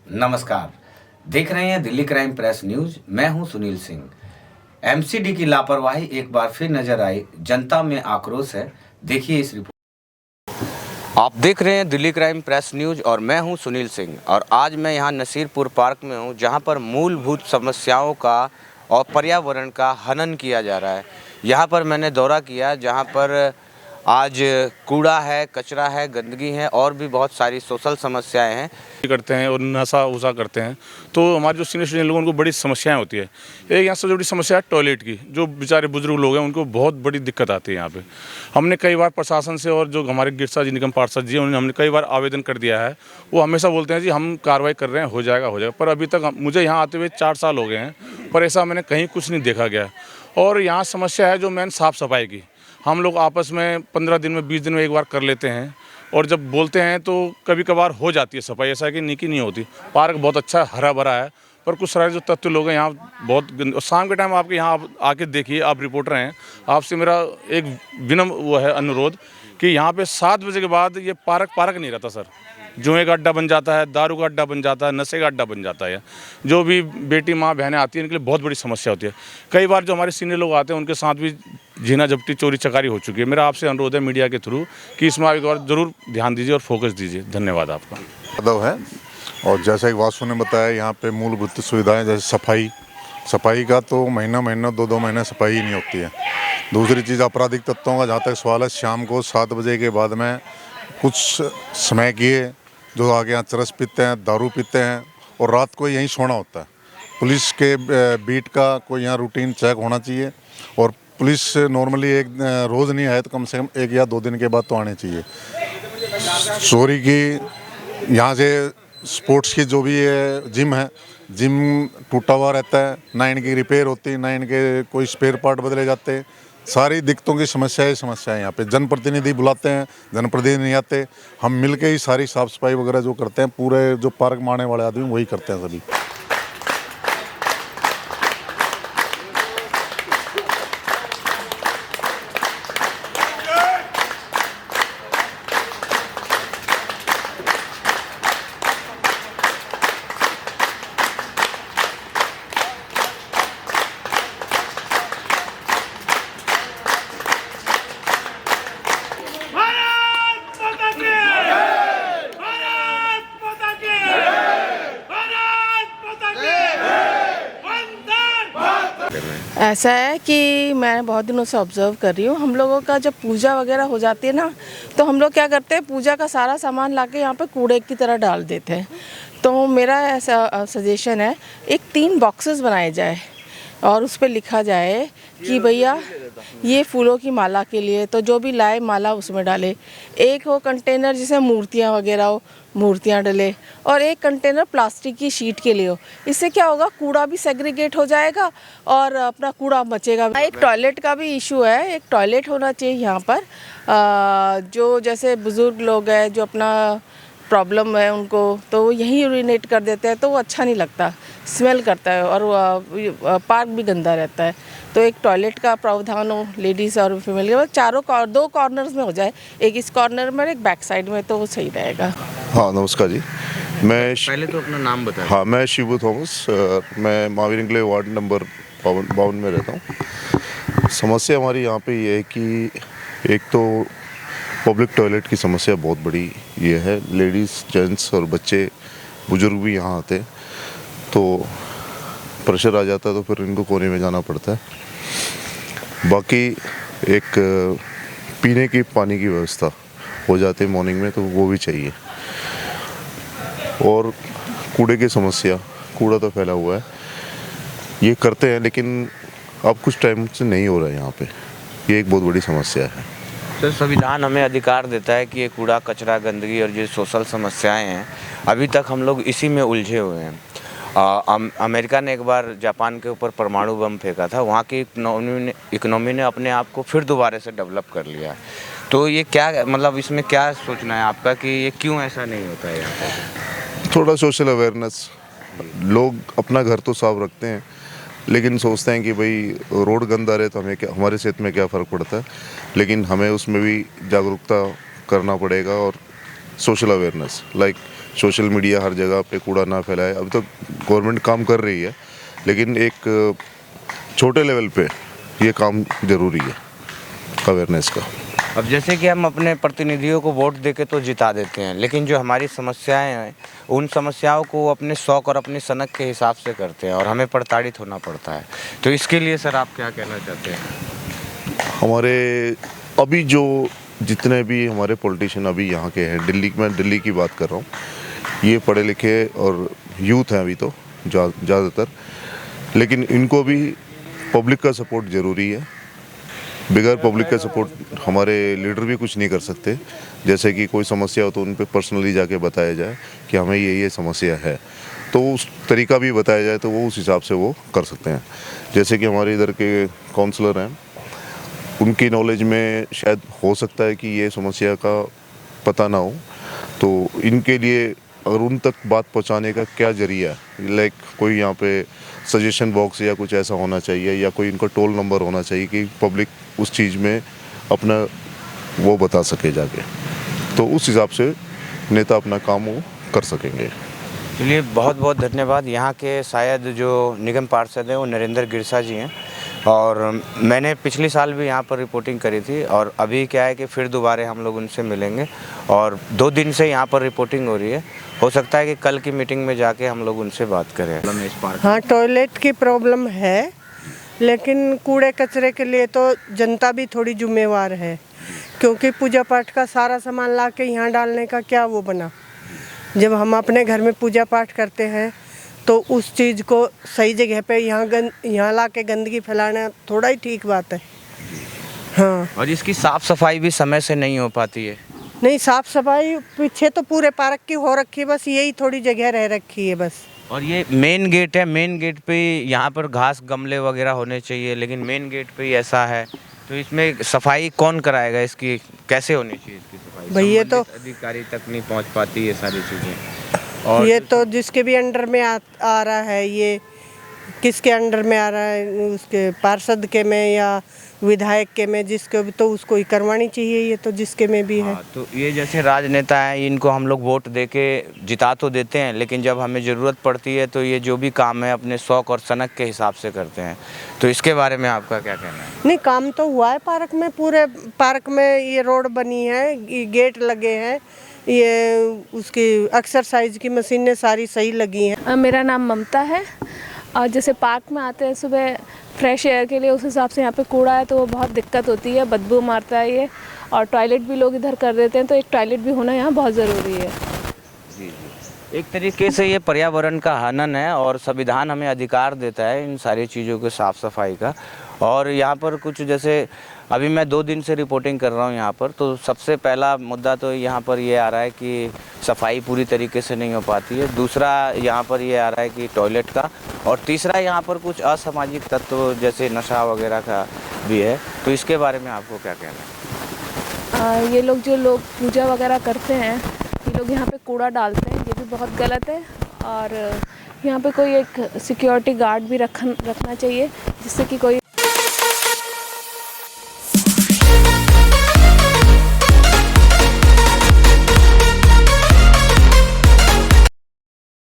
नमस्कार, देख रहे हैं दिल्ली क्राइम प्रेस न्यूज। मैं हूं सुनील सिंह। एमसीडी की लापरवाही एक बार फिर नजर आई, जनता में आक्रोश है। देखिए इस रिपोर्ट। आप देख रहे हैं दिल्ली क्राइम प्रेस न्यूज और मैं हूं सुनील सिंह। और आज मैं यहां नसीरपुर पार्क में हूं, जहां पर मूलभूत समस्याओं का और पर्यावरण का हनन किया जा रहा है। यहां पर मैंने दौरा किया, जहां पर आज कूड़ा है, कचरा है, गंदगी है और भी बहुत सारी सोशल समस्याएं हैं करते हैं और नशा उसा करते हैं, तो हमारे जो सीनियर सिटीजन लोगों को बड़ी समस्याएं होती है। एक यहाँ सबसे बड़ी समस्या है टॉयलेट की। जो बेचारे बुजुर्ग लोग हैं उनको बहुत बड़ी दिक्कत आती है यहाँ पे। हमने कई बार प्रशासन से और जो हमारे गिरसा जी निगम पार्षद जी हैं हमने कई बार आवेदन कर दिया है। वो हमेशा बोलते हैं जी हम कार्रवाई कर रहे हैं, हो जाएगा। पर अभी तक मुझे यहाँ आते हुए 4 साल हो गए हैं, पर ऐसा मैंने कहीं कुछ नहीं देखा गया। और यहाँ समस्या है जो मेन साफ़ सफाई की। हम लोग आपस में 15 दिन में 20 दिन में एक बार कर लेते हैं, और जब बोलते हैं तो कभी कभार हो जाती है सफाई, ऐसा कि निकी नहीं होती। पार्क बहुत अच्छा हरा भरा है, पर कुछ सारे जो तत्व लोग हैं यहाँ बहुत शाम के टाइम आपके यहाँ आप आके देखिए, आप रिपोर्टर हैं, आपसे मेरा एक विनम्र वो है अनुरोध कि यहाँ पे 7 बजे के बाद ये पार्क नहीं रहता सर। जुए का अड्डा बन जाता है, दारू का अड्डा बन जाता है, नशे का अड्डा बन जाता है। जो भी बेटी माँ बहनें आती हैं इनके लिए बहुत बड़ी समस्या होती है। कई बार जो हमारे सीनियर लोग आते हैं उनके साथ भी झीना झपटी चोरी चकारी हो चुकी है। मेरा आपसे अनुरोध है मीडिया के थ्रू कि इसमें एक बार जरूर ध्यान दीजिए और फोकस दीजिए। धन्यवाद आपका। यादव है। और जैसा कि वासु ने बताया, यहाँ पे मूलभूत सुविधाएं जैसे सफाई का तो महीना 2 महीने सफाई ही नहीं होती है। दूसरी चीज़ आपराधिक तत्वों का जहाँ तक सवाल है, शाम को 7 बजे के बाद में कुछ समय किए जो आगे यहाँ चरस पीते हैं, दारू पीते हैं और रात को यहीं सोना होता है। पुलिस के बीट का कोई यहाँ रूटीन चेक होना चाहिए, और पुलिस नॉर्मली एक रोज़ नहीं आए तो कम से कम 1 या 2 दिन के बाद तो आने चाहिए। चोरी की यहाँ से स्पोर्ट्स की जो भी है जिम टूटा हुआ रहता है, ना इनकी रिपेयर होती, ना इनके कोई स्पेयर पार्ट बदले जाते। सारी दिक्कतों की समस्या है यहाँ पे। जनप्रतिनिधि बुलाते हैं, जनप्रतिनिधि नहीं आते। हम मिलके ही सारी साफ़ सफाई वगैरह जो करते हैं, पूरे जो पार्क में आने वाले आदमी वही करते हैं सभी। ऐसा है कि मैं बहुत दिनों से ऑब्ज़र्व कर रही हूँ, हम लोगों का जब पूजा वगैरह हो जाती है ना, तो हम लोग क्या करते हैं, पूजा का सारा सामान लाके यहाँ पे कूड़े की तरह डाल देते हैं। तो मेरा ऐसा सजेशन है, एक 3 बॉक्सेस बनाए जाए और उस पर लिखा जाए कि भैया ये फूलों की माला के लिए, तो जो भी लाए माला उसमें डाले। एक वो कंटेनर जिसमें मूर्तियाँ वगैरह हो, मूर्तियाँ डले, और एक कंटेनर प्लास्टिक की शीट के लिए हो। इससे क्या होगा, कूड़ा भी सेग्रीगेट हो जाएगा और अपना कूड़ा बचेगा। एक टॉयलेट का भी इशू है, एक टॉयलेट होना चाहिए यहाँ पर। जो जैसे बुज़ुर्ग लोग हैं जो अपना प्रॉब्लम है उनको, तो वो यहीं यूरिनेट कर देते हैं, तो वो अच्छा नहीं लगता, स्मेल करता है और पार्क भी गंदा रहता है। तो एक टॉयलेट का प्रावधान हो लेडीज़ और फीमेल के, चारों 2 कॉर्नर्स में हो जाए, एक इस कॉर्नर में एक बैक साइड में, तो वो सही रहेगा। हाँ नमस्कार जी, मैं पहले तो अपना नाम बताएं। हाँ मैं शिबू थॉमस, मैं महावीर इंगले वार्ड नंबर 52 में रहता हूँ। समस्या हमारी यहाँ पे ये है कि एक तो पब्लिक टॉयलेट की समस्या बहुत बड़ी ये है। लेडीज़, जेंट्स और बच्चे, बुजुर्ग भी यहाँ आते हैं, तो प्रेशर आ जाता है तो फिर इनको कोने में जाना पड़ता है। बाकी एक पीने की पानी की व्यवस्था हो जाती है मॉर्निंग में, तो वो भी चाहिए। और कूड़े की समस्या, कूड़ा तो फैला हुआ है, ये करते हैं लेकिन अब कुछ टाइम से नहीं हो रहा है यहाँ पे, ये एक बहुत बड़ी समस्या है। तो संविधान हमें अधिकार देता है कि ये कूड़ा कचरा गंदगी और जो सोशल समस्याएं हैं, अभी तक हम लोग इसी में उलझे हुए हैं। अमेरिका ने एक बार जापान के ऊपर परमाणु बम फेंका था, वहाँ की इकोनॉमी ने अपने आप को फिर दोबारा से डेवलप कर लिया। तो ये क्या मतलब, इसमें क्या सोचना है आपका कि ये क्यों ऐसा नहीं होता है यहाँ पे? थोड़ा सोशल अवेयरनेस, लोग अपना घर तो साफ रखते हैं लेकिन सोचते हैं कि भाई रोड गंदा रहे तो हमें क्या, हमारे सेहत में क्या फ़र्क पड़ता है। लेकिन हमें उसमें भी जागरूकता करना पड़ेगा और social awareness, like social media हर जगह पे कूड़ा ना फैलाए। अभी तो गवर्नमेंट काम कर रही है, लेकिन एक छोटे लेवल पे ये काम ज़रूरी है अवेयरनेस का। अब जैसे कि हम अपने प्रतिनिधियों को वोट देके तो जिता देते हैं, लेकिन जो हमारी समस्याएं हैं उन समस्याओं को वो अपने शौक और अपनी सनक के हिसाब से करते हैं और हमें प्रताड़ित होना पड़ता है। तो इसके लिए सर आप क्या कहना चाहते हैं? हमारे अभी जो जितने भी हमारे पॉलिटिशियन अभी यहाँ के हैं, दिल्ली की बात कर रहा हूँ, ये पढ़े लिखे और यूथ हैं अभी तो ज़्यादातर, लेकिन इनको भी पब्लिक का सपोर्ट ज़रूरी है। बगैर पब्लिक का सपोर्ट हमारे लीडर भी कुछ नहीं कर सकते। जैसे कि कोई समस्या हो तो उन पे पर्सनली जाके बताया जाए कि हमें ये समस्या है, तो उस तरीका भी बताया जाए तो वो उस हिसाब से वो कर सकते हैं। जैसे कि हमारे इधर के काउंसलर हैं, उनकी नॉलेज में शायद हो सकता है कि ये समस्या का पता ना हो, तो इनके लिए अगर उन तक बात पहुंचाने का क्या जरिया है, लाइक कोई यहाँ पे सजेशन बॉक्स या कुछ ऐसा होना चाहिए, या कोई इनका टोल नंबर होना चाहिए कि पब्लिक उस चीज़ में अपना वो बता सके जाके, तो उस हिसाब से नेता अपना काम वो कर सकेंगे। चलिए, बहुत बहुत धन्यवाद। यहाँ के शायद जो निगम पार्षद हैं वो नरेंद्र गिरसा जी हैं, और मैंने पिछले साल भी यहाँ पर रिपोर्टिंग करी थी, और अभी क्या है कि फिर दोबारा हम लोग उनसे मिलेंगे, और 2 दिन से यहाँ पर रिपोर्टिंग हो रही है। हो सकता है कि कल की मीटिंग में जाके हम लोग उनसे बात करें। हाँ, टॉयलेट की प्रॉब्लम है, लेकिन कूड़े कचरे के लिए तो जनता भी थोड़ी जिम्मेवार है, क्योंकि पूजा पाठ का सारा सामान ला के यहाँ डालने का क्या वो बना। जब हम अपने घर में पूजा पाठ करते हैं तो उस चीज़ को सही जगह पे यहाँ ला के गंदगी फैलाना थोड़ा ही ठीक बात है। हाँ, और इसकी साफ़ सफाई भी समय से नहीं हो पाती है। नहीं, साफ़ सफाई पीछे तो पूरे पार्क की हो रखी है, बस यही थोड़ी जगह रह रखी है बस। और ये मेन गेट है, मेन गेट पे यहाँ पर घास गमले वगैरह होने चाहिए, लेकिन मेन गेट पे ही ऐसा है, तो इसमें सफाई कौन कराएगा? इसकी कैसे होनी चाहिए इसकी सफाई? भैया तो अधिकारी तक नहीं पहुँच पाती ये सारी चीज़ें। और ये तो जिसके भी अंडर में आ रहा है, ये किसके अंडर में आ रहा है, उसके पार्षद के में या विधायक के में, जिसके भी तो उसको ही करवानी चाहिए, ये तो जिसके में भी है। तो ये जैसे राजनेता हैं, इनको हम लोग वोट देके जिता तो देते हैं, लेकिन जब हमें ज़रूरत पड़ती है तो ये जो भी काम है अपने शौक और सनक के हिसाब से करते हैं। तो इसके बारे में आपका क्या कहना है? नहीं, काम तो हुआ है पार्क में, पूरे पार्क में ये रोड बनी है, ये गेट लगे हैं, ये उसकी एक्सरसाइज की मशीनें सारी सही लगी हैं। मेरा नाम ममता है, और जैसे पार्क में आते हैं सुबह फ्रेश एयर के लिए, उस हिसाब से यहाँ पे कूड़ा है तो वो बहुत दिक्कत होती है, बदबू मारता है ये, और टॉयलेट भी लोग इधर कर देते हैं, तो एक टॉयलेट भी होना यहाँ बहुत ज़रूरी है। जी, एक तरीके से ये पर्यावरण का हनन है, और संविधान हमें अधिकार देता है इन सारी चीज़ों के साफ़ सफाई का। और यहाँ पर कुछ जैसे अभी मैं 2 दिन से रिपोर्टिंग कर रहा हूँ यहाँ पर, तो सबसे पहला मुद्दा तो यहाँ पर ये आ रहा है कि सफाई पूरी तरीके से नहीं हो पाती है। दूसरा यहाँ पर ये आ रहा है कि टॉयलेट का, और तीसरा यहाँ पर कुछ असामाजिक तत्व जैसे नशा वगैरह का भी है। तो इसके बारे में आपको क्या कहना है? ये लोग जो लोग पूजा वगैरह करते हैं, ये लोग यहाँ पे कूड़ा डालते हैं, ये भी बहुत गलत है, और यहाँ पे कोई एक सिक्योरिटी गार्ड भी रखना चाहिए, जिससे कि कोई